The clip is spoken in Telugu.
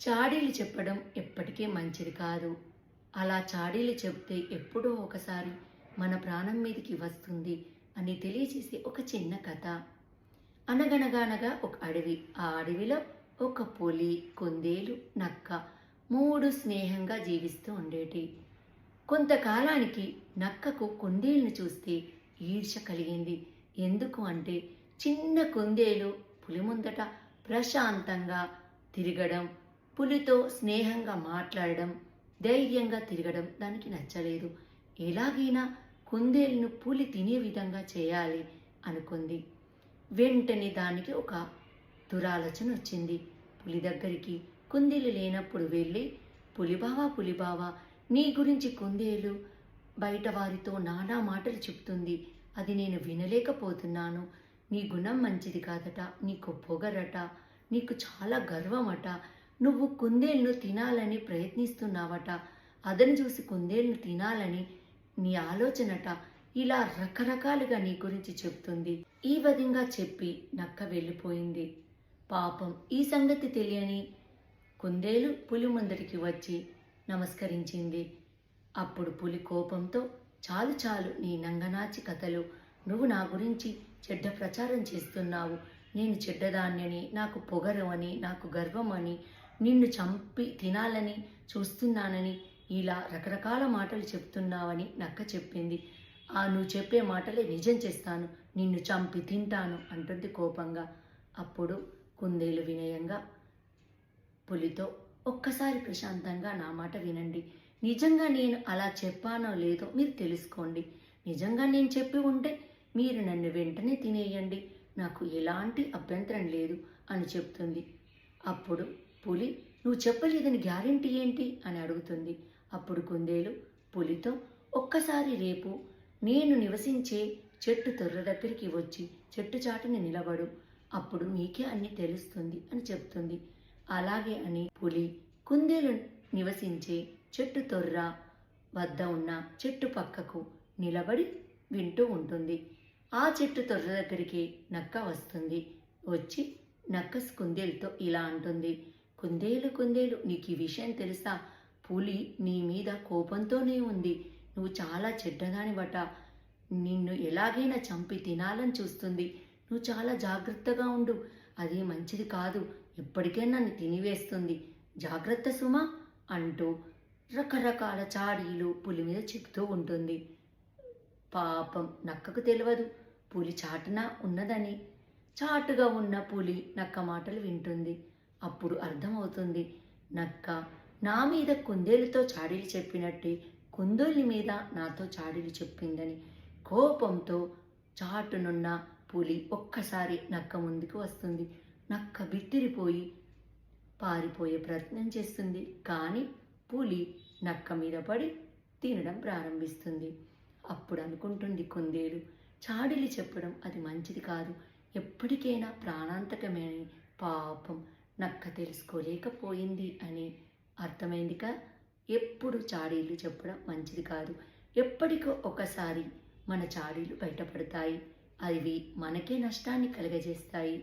చాడీలు చెప్పడం ఎప్పటికీ మంచిది కాదు. అలా చాడీలు చెప్తే ఎప్పుడో ఒకసారి మన ప్రాణం మీదకి వస్తుంది అని తెలియజేసే ఒక చిన్న కథ. అనగనగానగా ఒక అడవి. ఆ అడవిలో ఒక పులి, కుందేలు, నక్క మూడు స్నేహంగా జీవిస్తూ ఉండేటి. కొంతకాలానికి నక్కకు కుందేలును చూస్తే ఈర్ష్య కలిగింది. ఎందుకు అంటే చిన్న కుందేలు పులి ముందట ప్రశాంతంగా తిరగడం, పులితో స్నేహంగా మాట్లాడడం, ధైర్యంగా తిరగడం దానికి నచ్చలేదు. ఎలాగైనా కుందేలును పులి తినే విధంగా చేయాలి అనుకుంది. వెంటనే దానికి ఒక దురాలోచన వచ్చింది. పులి దగ్గరికి కుందేలు లేనప్పుడు వెళ్ళి, పులిబావా నీ గురించి కుందేలు బయట వారితో నానా మాటలు చెప్తుంది. అది నేను వినలేకపోతున్నాను. నీ గుణం మంచిది కాదట, నీకు పొగరట, నీకు చాలా గర్వమట, నువ్వు కుందేలును తినాలని ప్రయత్నిస్తున్నావట, అదని చూసి కుందేలును తినాలని నీ ఆలోచనట, ఇలా రకరకాలుగా నీ గురించి చెప్తుంది. ఈ విధంగా చెప్పి నక్క వెళ్ళిపోయింది. పాపం ఈ సంగతి తెలియని కుందేలు పులి ముందరికి వచ్చి నమస్కరించింది. అప్పుడు పులి కోపంతో, చాలు చాలు నీ నంగనాచి కథలు, నువ్వు నా గురించి చెడ్డ ప్రచారం చేస్తున్నావు. నేను చెడ్డదాన్యని, నాకు పొగరు అని, నాకు గర్వం అని, నిన్ను చంపి తినాలని చూస్తున్నానని ఇలా రకరకాల మాటలు చెప్తున్నావని నక్క చెప్పింది. నువ్వు చెప్పే మాటలే నిజం చేస్తాను, నిన్ను చంపి తింటాను అంటుంది కోపంగా. అప్పుడు కుందేలు వినయంగా పులితో, ఒక్కసారి ప్రశాంతంగా నా మాట వినండి. నిజంగా నేను అలా చెప్పానో లేదో మీరు తెలుసుకోండి. నిజంగా నేను చెప్పి ఉంటే మీరు నన్ను వెంటనే తినేయండి, నాకు ఎలాంటి అభ్యంతరం లేదు అని చెప్తుంది. అప్పుడు పులి, నువ్వు చెప్పలేదని గ్యారెంటీ ఏంటి అని అడుగుతుంది. అప్పుడు కుందేలు పులితో, ఒక్కసారి రేపు నేను నివసించే చెట్టు తొర్ర దగ్గరికి వచ్చి చెట్టు చాటున నిలబడు, అప్పుడు నీకే అన్ని తెలుస్తుంది అని చెప్తుంది. అలాగే అని పులి కుందేలు నివసించే చెట్టు తొర్ర వద్ద ఉన్న చెట్టు పక్కకు నిలబడి వింటూ ఉంటుంది. ఆ చెట్టు తొర్ర దగ్గరికి నక్క వస్తుంది. వచ్చి నక్క కుందేలుతో ఇలా అంటుంది, కుందేలు కుందేలు, నీకు ఈ విషయం తెలుసా? పులి నీ మీద కోపంతోనే ఉంది. నువ్వు చాలా చెడ్డదానివట, నిన్ను ఎలాగైనా చంపి తినాలని చూస్తుంది. నువ్వు చాలా జాగ్రత్తగా ఉండు, అది మంచిది కాదు, ఎప్పటికైనా నన్ను తినివేస్తుంది, జాగ్రత్త సుమా అంటూ రకరకాల చాడీలు పులి మీద చెప్తూ ఉంటుంది. పాపం నక్కకు తెలియదు పులి చాటున ఉన్నదని. చాటుగా ఉన్న పులి నక్క మాటలు వింటుంది. అప్పుడు అర్థమవుతుంది, నక్క నా మీద కుందేలుతో చాడీలు చెప్పినట్టే కుందేలు మీద నాతో చాడీలు చెప్పిందని. కోపంతో చాటునున్న పులి ఒక్కసారి నక్క ముందుకు వస్తుంది. నక్క బిత్తిరిపోయి పారిపోయే ప్రయత్నం చేస్తుంది. కానీ పులి నక్క మీద పడి తినడం ప్రారంభిస్తుంది. అప్పుడు అనుకుంటుంది కుందేలు, చాడీలు చెప్పడం అది మంచిది కాదు, ఎప్పటికైనా ప్రాణాంతకమని. పాపం నక్క తెలుసుకోలేకపోయింది అని అర్థమైందిగా. ఎప్పుడు చాడీలు చెప్పడం మంచిది కాదు. ఎప్పటికో ఒకసారి మన చాడీలు బయటపడతాయి. అవి మనకే నష్టాన్ని కలుగజేస్తాయి.